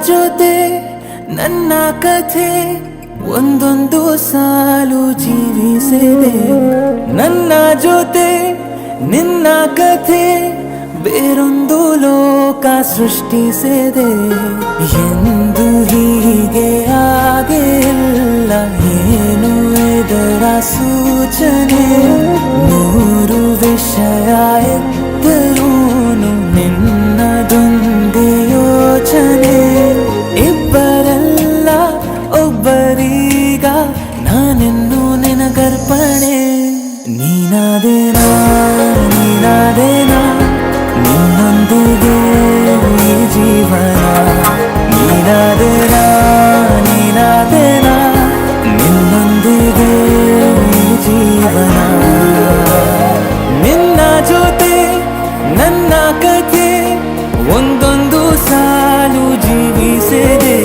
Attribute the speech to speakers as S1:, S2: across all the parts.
S1: ಜೊತೆ ನನ್ನ ಕಥೆ ಒಂದೊಂದು ಸಾಲು ಜೀವಿಸಿದೆ. ನನ್ನ ಜೊತೆ ನಿನ್ನ ಕಥೆ ಬೇರೊಂದು ಲೋಕ ಸೃಷ್ಟಿಸಿದೆ. ಎಂದು ಹೀಗೆ ಆಗಿಲ್ಲ, ಏನು ಇದರ ಸೂಚನೆ? ನೂರು ವಿಷಯ ಎತ್ತರೂನು ನಿನ್ನದೊಂದೇ ಯೋಚನೆ. ಇಬ್ಬರಲ್ಲ ಒಬ್ಬರೀಗ ನಾನೆನ್ನು ನಿನಗರ್ಪಣೆ. ನೀನಾದೇನಾ ನೀನಾದೇನಾ ನಿನ್ನೊಂದಿಗೆ ಈ ಜೀವನ. ನೀನಾದೇನಾ ನೀನಾದೇನಾ ನಿನ್ನೊಂದಿಗೆ ಈ ಜೀವನ. ನಿನ್ನ ಜೊತೆ ನನ್ನ ಕಥೆ ಒಂದೊಂದು ಸಾಲು ಜೀವಿಸಿದೆ.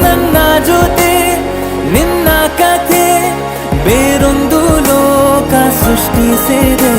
S1: ನನ್ನ ಜೊತೆ ನಿನ್ನ ಕಥೆ ಬೇರೊಂದು ಲೋಕ ಸೃಷ್ಟಿಸಿದೆ.